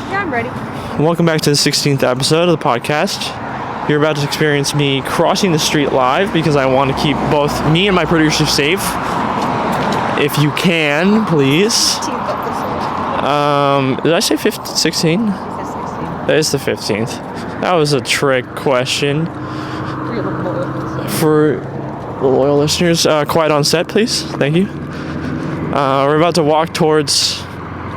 Yeah, I'm ready. Welcome back to the 16th episode of the podcast. You're about to experience me crossing the street live because I want to keep both me and my producer safe. If you can, please. Did I say 16? That is the 15th. That was a trick question. For the loyal listeners, quiet on set, please. Thank you. We're about to walk towards...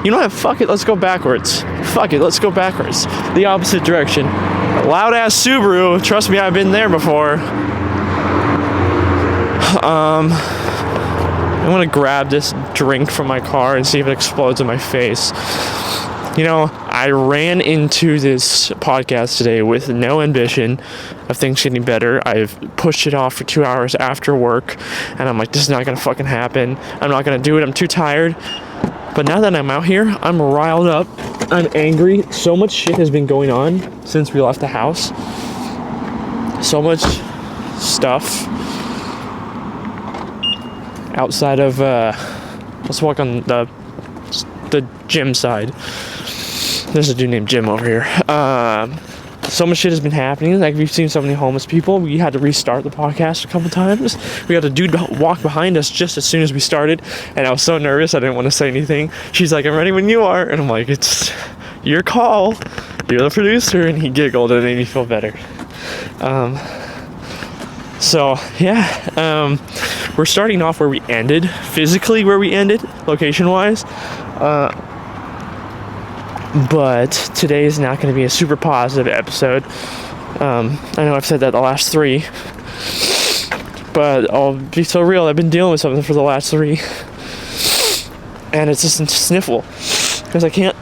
You know what? Fuck it. Let's go backwards. Fuck it. Let's go backwards. The opposite direction. Loud ass Subaru. Trust me, I've been there before. I'm gonna grab this drink from my car and see if it explodes in my face. You know, I ran into this podcast today with no ambition of things getting better. I've pushed it off for 2 hours after work, and I'm like, this is not gonna fucking happen. I'm not gonna do it. I'm too tired. But now that I'm out here, I'm riled up. I'm angry. So much shit has been going on since we left the house. So much stuff. Outside of, let's walk on the gym side. There's a dude named Jim over here. So much shit has been happening. Like, we've seen so many homeless people. We had to restart the podcast a couple times. We had a dude walk behind us just as soon as we started, and I was so nervous I didn't want to say anything. She's like, I'm ready when you are. And I'm like, it's your call. You're the producer. And he giggled and it made me feel better. So, yeah. We're starting off where we ended. Physically where we ended, location-wise. But today is not going to be a super positive episode. I know I've said that the last 3. But I'll be so real. I've been dealing with something for the last 3. And it's just a sniffle. Because I can't...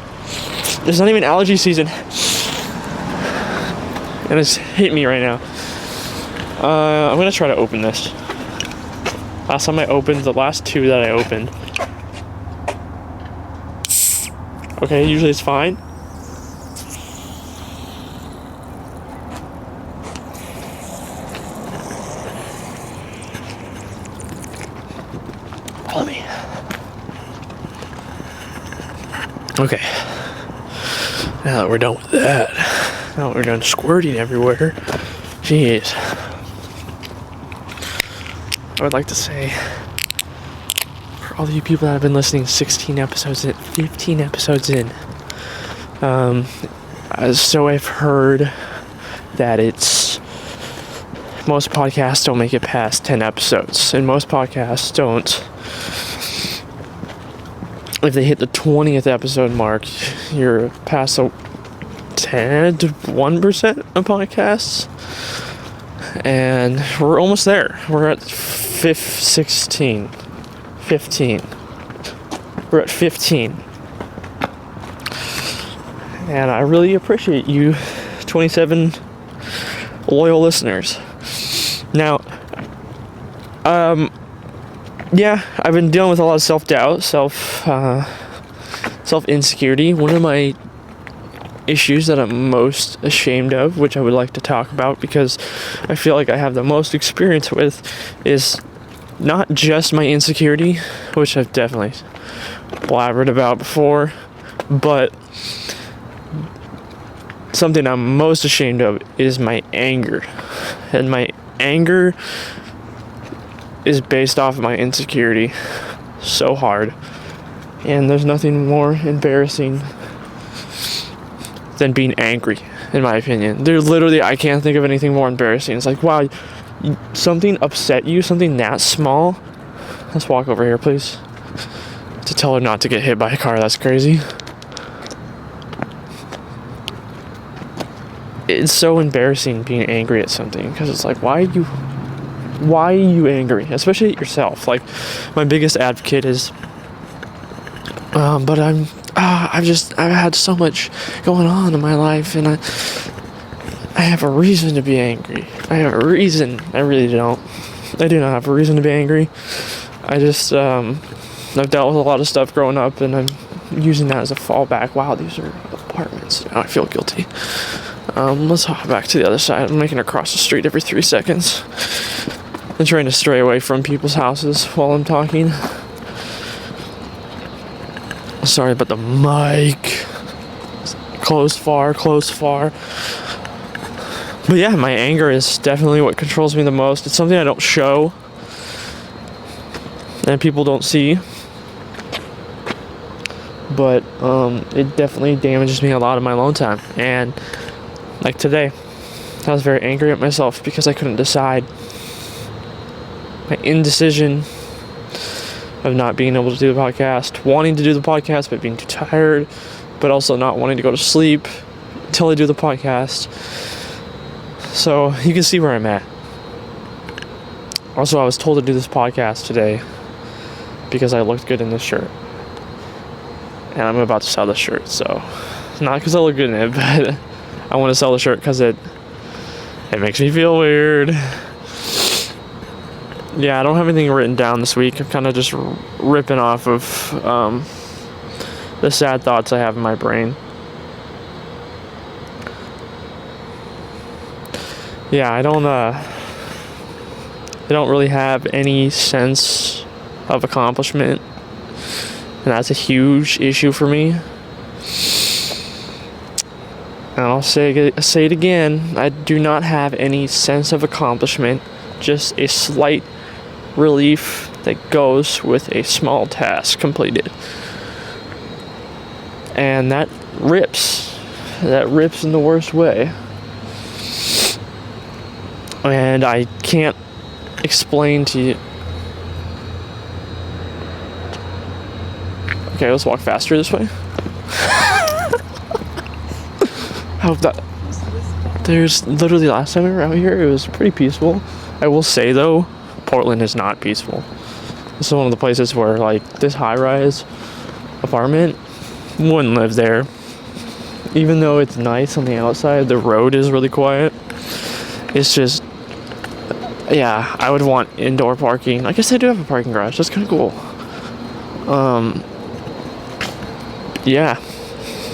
There's not even allergy season. And it's hitting me right now. I'm going to try to open this. Last time I opened, the last 2 that I opened. Okay, usually it's fine. Follow me. Okay. Now that we're done with that, now that we're done squirting everywhere, jeez. I would like to say, for all of you people that have been listening 16 episodes in, 15 episodes in, so I've heard that most podcasts don't make it past 10 episodes, and most podcasts don't. If they hit the 20th episode mark, you're past the 10 to 1% of podcasts, and we're almost there. We're at 15. We're at 15. And I really appreciate you 27 loyal listeners. Now, yeah, I've been dealing with a lot of self-doubt, self-insecurity. One of my issues that I'm most ashamed of, which I would like to talk about because I feel like I have the most experience with, is not just my insecurity, which I've definitely blabbered about before, but something I'm most ashamed of is my anger. And my anger is based off of my insecurity so hard. And there's nothing more embarrassing than being angry, in my opinion. I can't think of anything more embarrassing. It's like, wow, something upset you, something that small. Let's walk over here, please. To tell her not to get hit by a car, that's crazy. It's so embarrassing being angry at something, because it's like, why are you angry? Especially at yourself. Like, my biggest advocate is, but I've had so much going on in my life, and I have a reason to be angry. I have a reason. I really don't. I do not have a reason to be angry. I just, I've dealt with a lot of stuff growing up, and I'm using that as a fallback. Wow, these are apartments. Now I feel guilty. Let's hop back to the other side. I'm making her cross the street every 3 seconds. I'm trying to stray away from people's houses while I'm talking. Sorry about the mic closed far. But yeah, my anger is definitely what controls me the most. It's something I don't show and people don't see. But it definitely damages me a lot of my alone time. And like today, I was very angry at myself because I couldn't decide. My indecision of not being able to do the podcast, wanting to do the podcast but being too tired, but also not wanting to go to sleep until I do the podcast. So you can see where I'm at. Also, I was told to do this podcast today because I looked good in this shirt. And I'm about to sell the shirt, so not because I look good in it, but I want to sell the shirt because it makes me feel weird. Yeah, I don't have anything written down this week. I'm kind of just ripping off of the sad thoughts I have in my brain. Yeah, I don't really have any sense of accomplishment, and that's a huge issue for me. And I'll say it again, I do not have any sense of accomplishment, just a slight relief that goes with a small task completed. And that rips in the worst way. And I can't explain to you. Okay, let's walk faster this way. How that? There's literally last time we were out here, it was pretty peaceful. I will say though, Portland is not peaceful. This is one of the places where like this high-rise apartment wouldn't live there. Even though it's nice on the outside, the road is really quiet. It's just, yeah, I would want indoor parking. I guess I do have a parking garage. That's kind of cool. Yeah,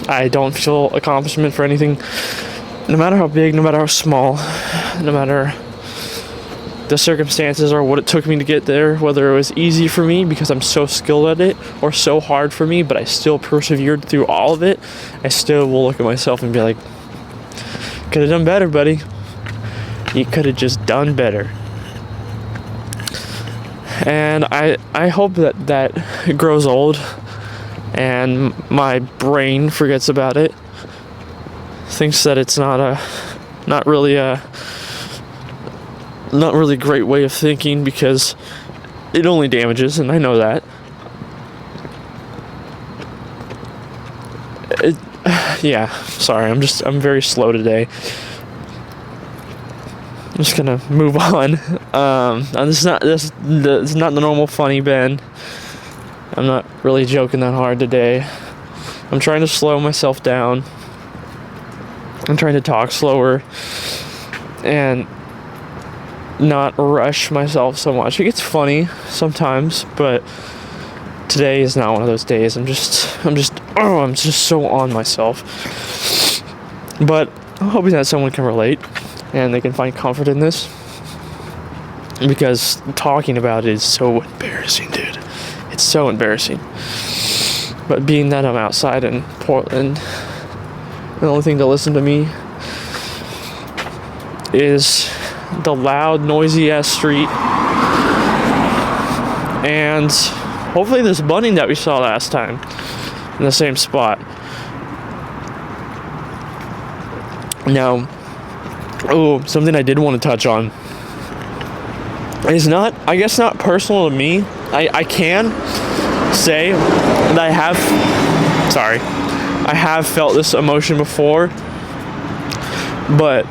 I don't feel accomplishment for anything, no matter how big, no matter how small, no matter the circumstances or what it took me to get there, whether it was easy for me because I'm so skilled at it or so hard for me, but I still persevered through all of it. I still will look at myself and be like, could have done better, buddy. You could have just done better. And I hope that grows old and my brain forgets about it, thinks that it's not really a great way of thinking because it only damages, and I know that. Yeah, sorry, I'm very slow today. I'm just gonna move on. This is not the normal funny Ben. I'm not really joking that hard today. I'm trying to slow myself down. I'm trying to talk slower and not rush myself so much. It gets funny sometimes, but today is not one of those days. I'm just so on myself. But I'm hoping that someone can relate and they can find comfort in this, because talking about it is so embarrassing, dude. It's so embarrassing. But being that I'm outside in Portland, the only thing to listen to me is the loud, noisy ass street, and hopefully this bunny that we saw last time in the same spot. Now, something I did want to touch on is not personal to me. I can say that I have felt this emotion before, but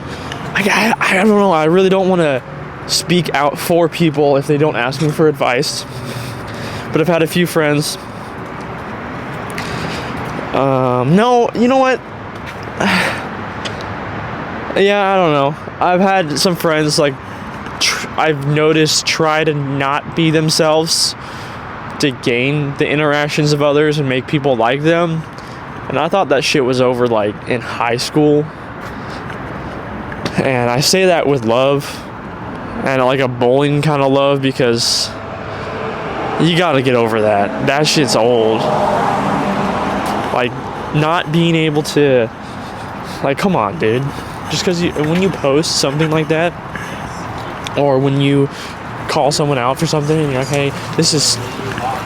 I don't know, I really don't want to speak out for people if they don't ask me for advice. But I've had a few friends. No, you know what? Yeah, I don't know. I've had some friends, like, I've noticed try to not be themselves to gain the interactions of others and make people like them. And I thought that shit was over, like, in high school. And I say that with love, and like a bullying kind of love, because you gotta get over that. That shit's old. Like, not being able to Like, come on, dude. Just because when you post something like that, or when you call someone out for something and you're like, hey, this is,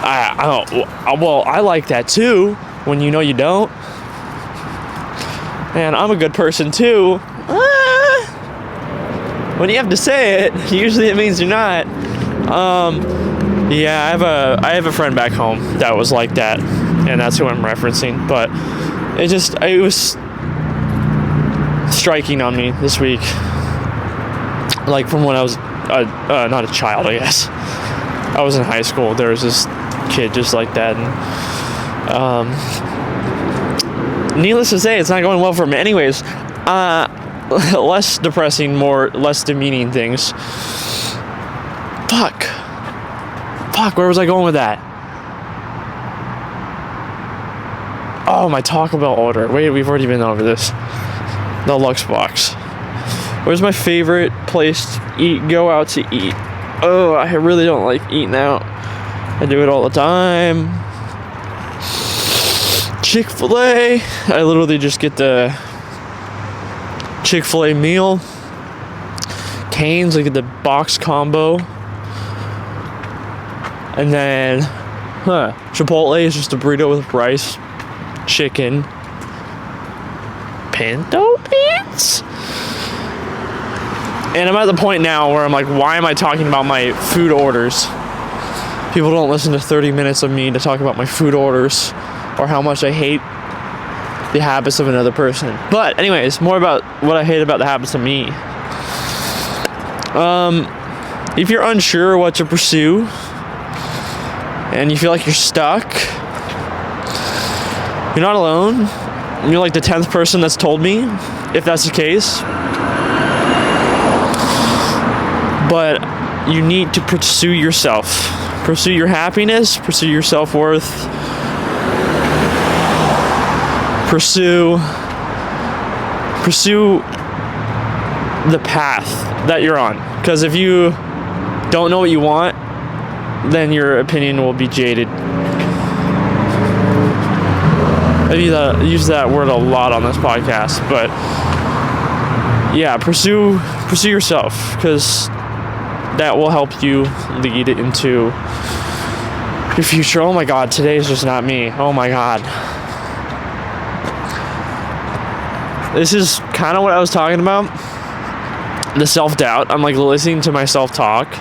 I like that too, when you know you don't. And I'm a good person too. When you have to say it, usually it means you're not. Yeah, I have a friend back home that was like that, and that's who I'm referencing. But it was striking on me this week, like from when I was not a child, I guess. I was in high school. There was this kid just like that, and needless to say, it's not going well for me. Anyways, less depressing, less demeaning things. Fuck, where was I going with that? Oh, my Taco Bell order. Wait, we've already been over this. The Lux Box. Where's my favorite place to go out to eat? Oh, I really don't like eating out. I do it all the time. Chick-fil-A. I literally just get the Chick-fil-A meal. Cane's, I get the box combo. And then, Chipotle is just a burrito with rice, chicken, pinto beans. And I'm at the point now where I'm like, why am I talking about my food orders? People don't listen to 30 minutes of me to talk about my food orders or how much I hate the habits of another person. But anyways, more about what I hate about the habits of me. If you're unsure what to pursue and you feel like you're stuck, you're not alone. You're like the 10th person that's told me, if that's the case. But you need to pursue yourself. Pursue your happiness, pursue your self-worth. Pursue the path that you're on. Because if you don't know what you want, then your opinion will be jaded. I use that word a lot on this podcast, but yeah, pursue yourself, because that will help you lead into your future. Oh my God, today is just not me. Oh my God. This is kind of what I was talking about. The self-doubt. I'm like listening to myself talk,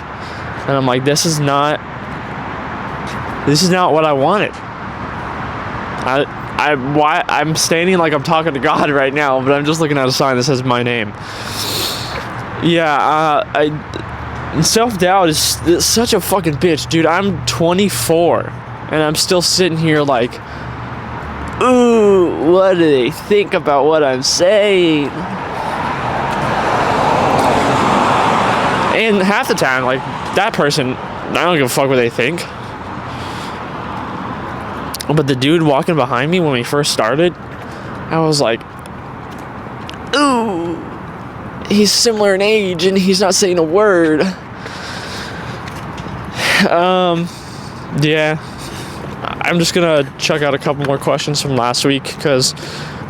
and I'm like, this is not what I wanted. I'm standing like I'm talking to God right now, but I'm just looking at a sign that says my name. Yeah, self-doubt is such a fucking bitch, dude. I'm 24, and I'm still sitting here like, ooh, what do they think about what I'm saying? And half the time, like, that person, I don't give a fuck what they think. But the dude walking behind me when we first started, I was like, ooh, he's similar in age and he's not saying a word. Yeah. I'm just gonna check out a couple more questions from last week, because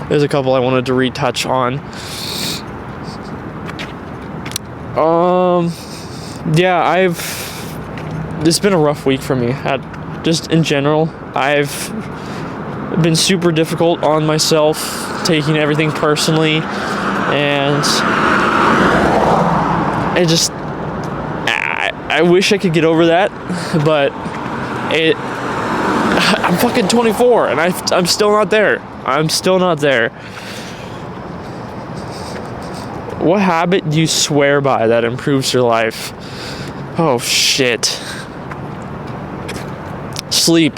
there's a couple I wanted to retouch on. Yeah, it's been a rough week for me. Just in general, I've been super difficult on myself, taking everything personally, and I wish I could get over that, but I'm fucking 24, and I'm still not there. I'm still not there. What habit do you swear by that improves your life? Oh, shit. Sleep.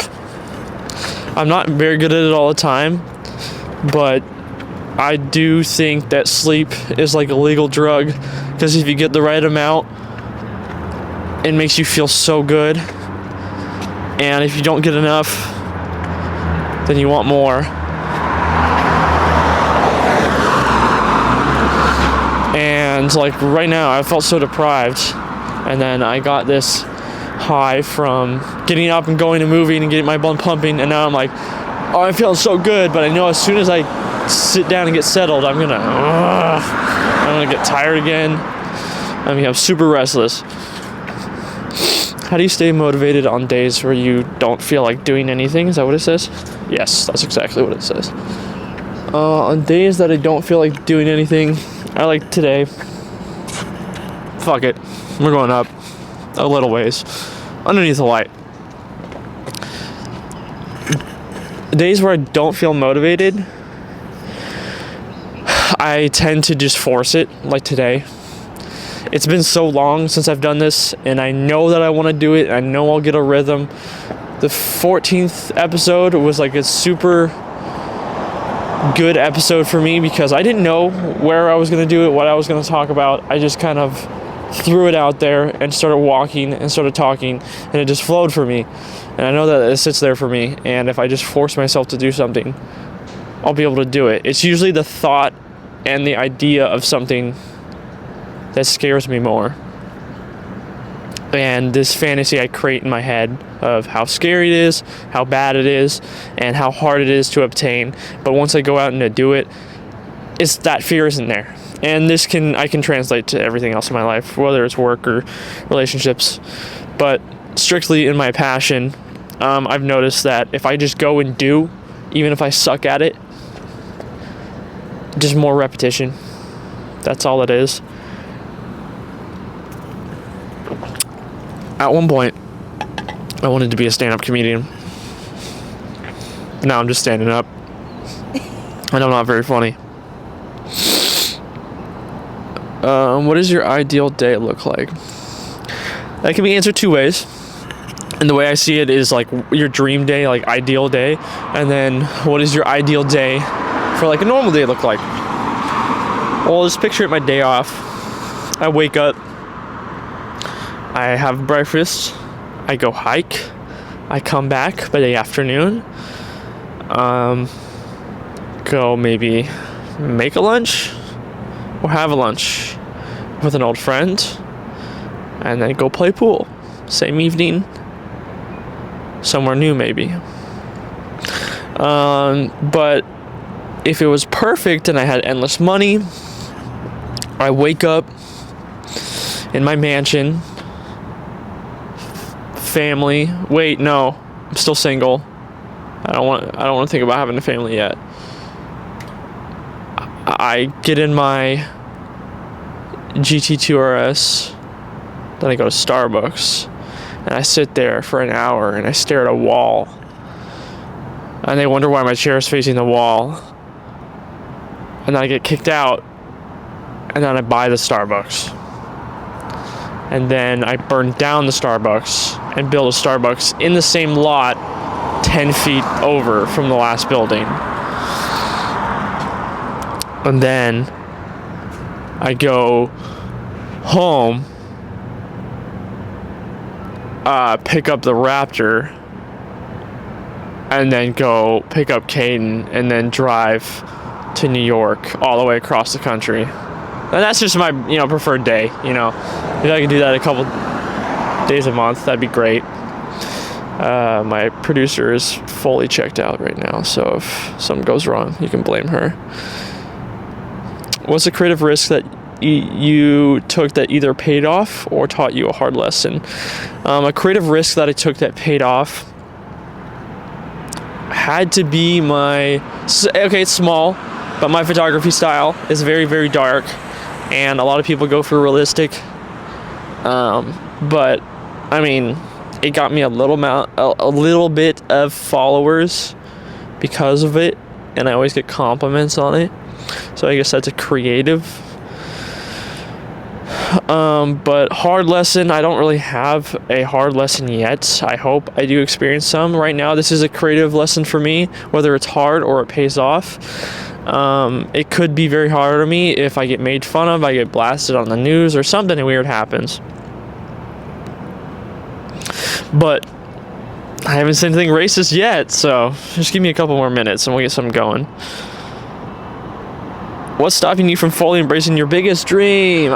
I'm not very good at it all the time, but I do think that sleep is like a legal drug, because if you get the right amount, it makes you feel so good, and if you don't get enough, then you want more. And like right now, I felt so deprived, and then I got this high from getting up and going to moving and getting my blood pumping, and now I'm like, oh, I'm feeling so good, but I know as soon as I sit down and get settled, I'm gonna get tired again. I mean, I'm super restless. How do you stay motivated on days where you don't feel like doing anything? Is that what it says? Yes, that's exactly what it says. On days that I don't feel like doing anything, I like today. Fuck it. We're going up a little ways. Underneath the light. Days where I don't feel motivated, I tend to just force it, like today. It's been so long since I've done this, and I know that I want to do it. I know I'll get a rhythm. The 14th episode was like a super good episode for me because I didn't know where I was going to do it, what I was going to talk about. I just kind of threw it out there and started walking and started talking, and it just flowed for me. And I know that it sits there for me, and if I just force myself to do something, I'll be able to do it. It's usually the thought and the idea of something that scares me more. And this fantasy I create in my head of how scary it is, how bad it is, and how hard it is to obtain. But once I go out and to do it, it's that fear isn't there. And I can translate to everything else in my life, whether it's work or relationships. But strictly in my passion, I've noticed that if I just go and do, even if I suck at it, just more repetition. That's all it is. At one point, I wanted to be a stand-up comedian. Now I'm just standing up. And I'm not very funny. What does your ideal day look like? That can be answered two ways. And the way I see it is like your dream day, like ideal day. And then what does your ideal day for like a normal day look like? Well, just picture it my day off. I wake up. I have breakfast. I go hike. I come back by the afternoon. Go maybe make a lunch or have a lunch with an old friend, and then go play pool. Same evening, somewhere new maybe. But if it was perfect and I had endless money, I wake up in my mansion. Family. Wait, no. I'm still single. I don't want to think about having a family yet. I get in my GT2 RS. Then I go to Starbucks. And I sit there for an hour and I stare at a wall. And they wonder why my chair is facing the wall. And then I get kicked out. And then I buy the Starbucks. And then I burn down the Starbucks and build a Starbucks in the same lot 10 feet over from the last building. And then I go home, pick up the Raptor, and then go pick up Caden and then drive to New York all the way across the country. And that's just my, preferred day, If I can do that a couple days a month, that'd be great. My producer is fully checked out right now, so if something goes wrong, you can blame her. What's a creative risk that you took that either paid off or taught you a hard lesson? A creative risk that I took that paid off had to be it's small, but my photography style is very, very dark. And a lot of people go for realistic. But I mean, it got me a little bit of followers because of it, and I always get compliments on it. So I guess that's a creative. But hard lesson, I don't really have a hard lesson yet. I hope I do experience some. Right now, this is a creative lesson for me, whether it's hard or it pays off. It could be very hard on me if I get made fun of, I get blasted on the news, or something weird happens. But I haven't said anything racist yet, so just give me a couple more minutes and we'll get something going. What's stopping you from fully embracing your biggest dream?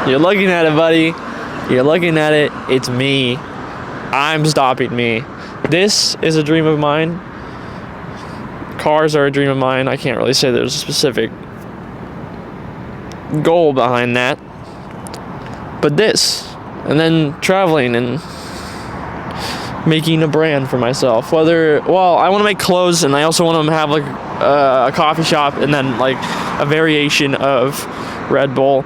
You're looking at it, buddy. You're looking at it. It's me. I'm stopping me. This is a dream of mine. Cars are a dream of mine. I can't really say there's a specific goal behind that. But this, and then traveling and making a brand for myself. I want to make clothes, and I also want to have like a coffee shop, and then like a variation of Red Bull.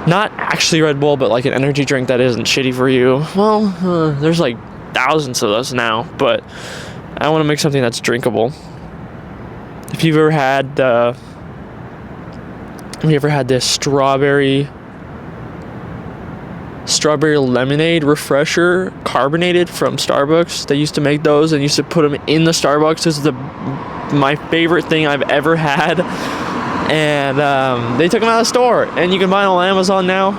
Not actually Red Bull, but like an energy drink that isn't shitty for you. Well, there's like thousands of those now, but I want to make something that's drinkable. If you've ever had this strawberry lemonade refresher carbonated from Starbucks? They used to make those and used to put them in the Starbucks. This is my favorite thing I've ever had. And they took them out of the store, and you can buy them on Amazon now,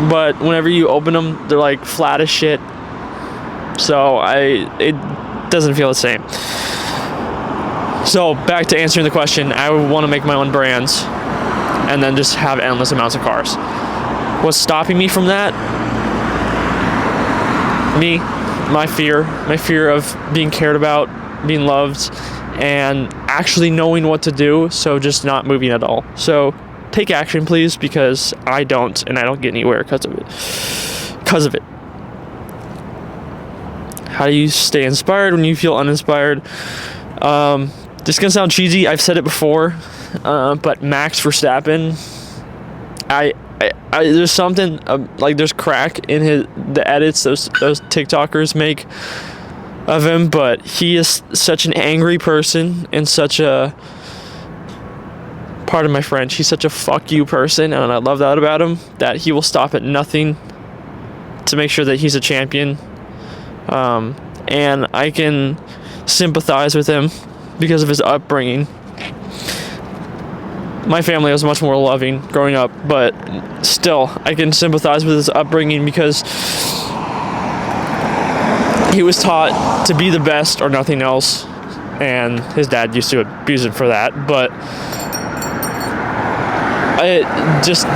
but whenever you open them, they're like flat as shit. So it doesn't feel the same. So back to answering the question, I would want to make my own brands and then just have endless amounts of cars. What's stopping me from that? My fear of being cared about, being loved, and actually knowing what to do, so just not moving at all. So take action, please, because I don't, and I don't get anywhere because of it. How do you stay inspired when you feel uninspired? This is gonna sound cheesy. I've said it before, but Max Verstappen, there's something like there's crack in the edits those TikTokers make of him, but he is such an angry person and such a, pardon my French, he's such a fuck you person, and I love that about him, that he will stop at nothing to make sure that he's a champion. And I can sympathize with him because of his upbringing. My family was much more loving growing up, but still, I can sympathize with his upbringing because he was taught to be the best or nothing else, and his dad used to abuse him for that. But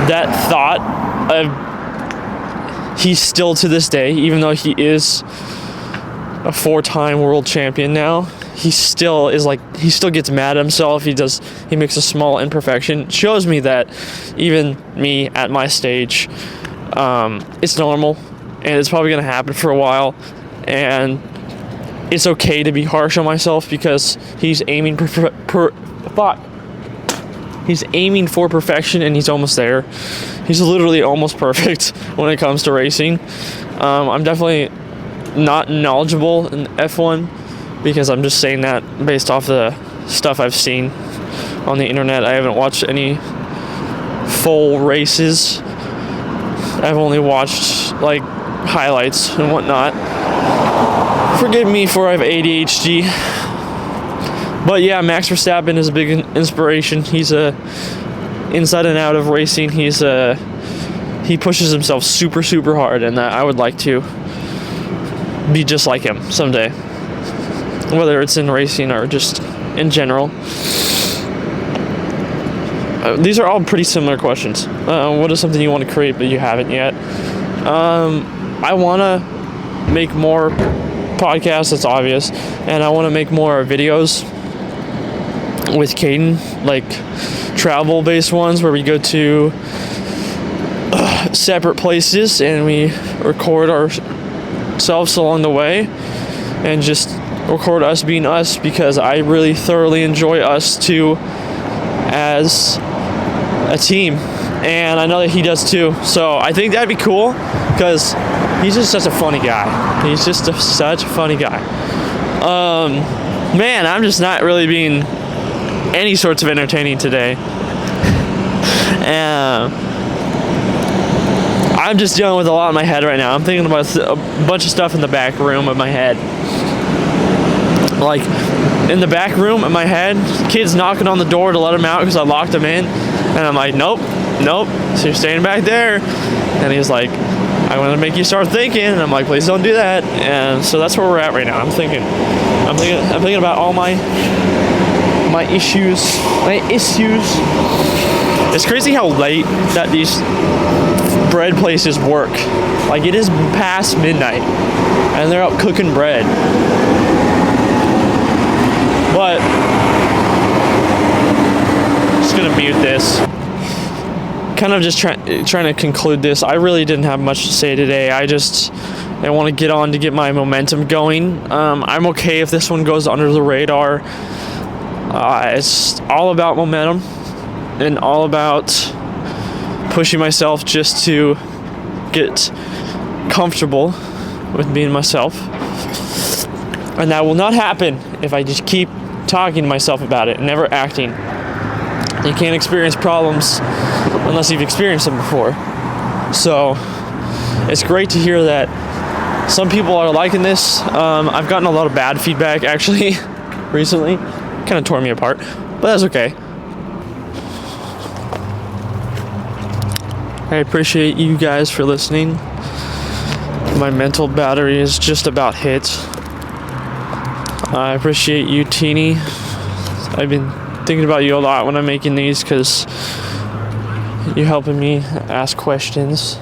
that thought of, he's still to this day, even though he is a 4-time world champion now, he still gets mad at himself. He makes a small imperfection. It shows me that even me at my stage, it's normal, and it's probably going to happen for a while, and it's okay to be harsh on myself because he's aiming he's aiming for perfection, and he's almost there. He's literally almost perfect when it comes to racing. I'm definitely not knowledgeable in F1 because I'm just saying that based off the stuff I've seen on the internet. I haven't watched any full races. I've only watched like highlights and whatnot. Forgive me for I have ADHD. But yeah, Max Verstappen is a big inspiration. He's inside and out of racing. He pushes himself super, super hard, and I would like to be just like him someday, whether it's in racing or just in general. These are all pretty similar questions. What is something you want to create but you haven't yet? I want to make more podcasts, that's obvious, and I want to make more videos with Caden, like travel-based ones where we go to separate places and we record ourselves along the way and just record us being us, because I really thoroughly enjoy us two as a team, and I know that he does too. So I think that'd be cool because he's just such a funny guy. He's just such a funny guy. Man, I'm just not really being any sorts of entertaining today. I'm just dealing with a lot in my head right now. I'm thinking about a bunch of stuff in the back room of my head. Like, in the back room of my head, kids knocking on the door to let them out because I locked them in. And I'm like, nope, so you're staying back there. And he's like, I want to make you start thinking. And I'm like, please don't do that. And so that's where we're at right now. I'm thinking about all my issues. It's crazy how late that these bread places work. Like, it is past midnight and they're out cooking bread. But gonna mute this. Kind of just trying to conclude this. I really didn't have much to say today. I want to get on to get my momentum going. I'm okay if this one goes under the radar. It's all about momentum and all about pushing myself just to get comfortable with being myself. And that will not happen if I just keep talking to myself about it and never acting. You can't experience problems unless you've experienced them before. So it's great to hear that some people are liking this. I've gotten a lot of bad feedback actually recently. Kind of tore me apart, but that's okay. I appreciate you guys for listening. My mental battery is just about hit. I appreciate you, Teeny. I've been thinking about you a lot when I'm making these because you're helping me ask questions.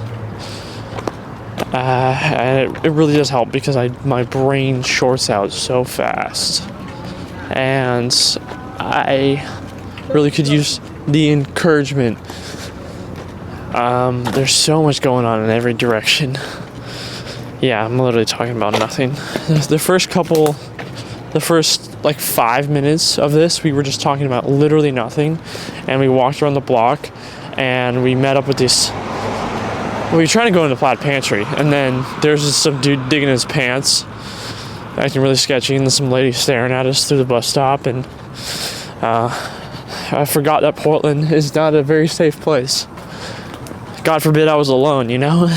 And it really does help because my brain shorts out so fast. And I really could use the encouragement. There's so much going on in every direction. Yeah, I'm literally talking about nothing. The first like 5 minutes of this, we were just talking about literally nothing. And we walked around the block and we met up with this. We were trying to go in the Plaid Pantry, and then there's just some dude digging his pants, acting really sketchy, and then some lady staring at us through the bus stop, and I forgot that Portland is not a very safe place. God forbid I was alone, you know?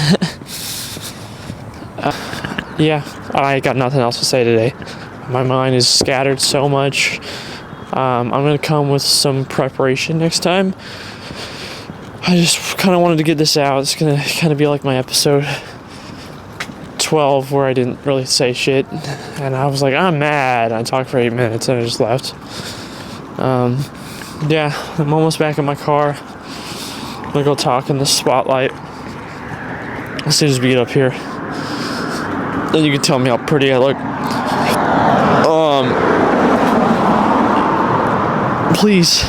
Yeah, I got nothing else to say today. My mind is scattered so much. I'm going to come with some preparation next time. I just kind of wanted to get this out. It's going to kind of be like my episode 12 where I didn't really say shit. And I was like, I'm mad. I talked for 8 minutes and I just left. Yeah, I'm almost back in my car. I'm going to go talk in the spotlight as soon as we get up here. Then you can tell me how pretty I look. Please,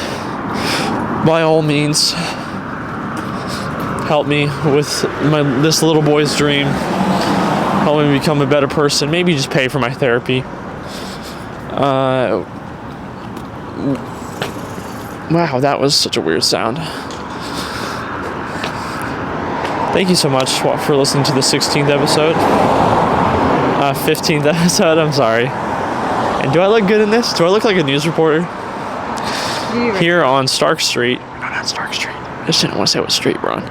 by all means, help me with this little boy's dream. Help me become a better person. Maybe just pay for my therapy. Wow, that was such a weird sound. Thank you so much for listening to the 16th episode. 15th episode, I'm sorry. And do I look good in this? Do I look like a news reporter? Here on Stark Street. No, not Stark Street. I just didn't want to say what street we're on.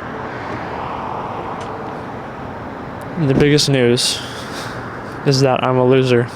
And the biggest news is that I'm a loser.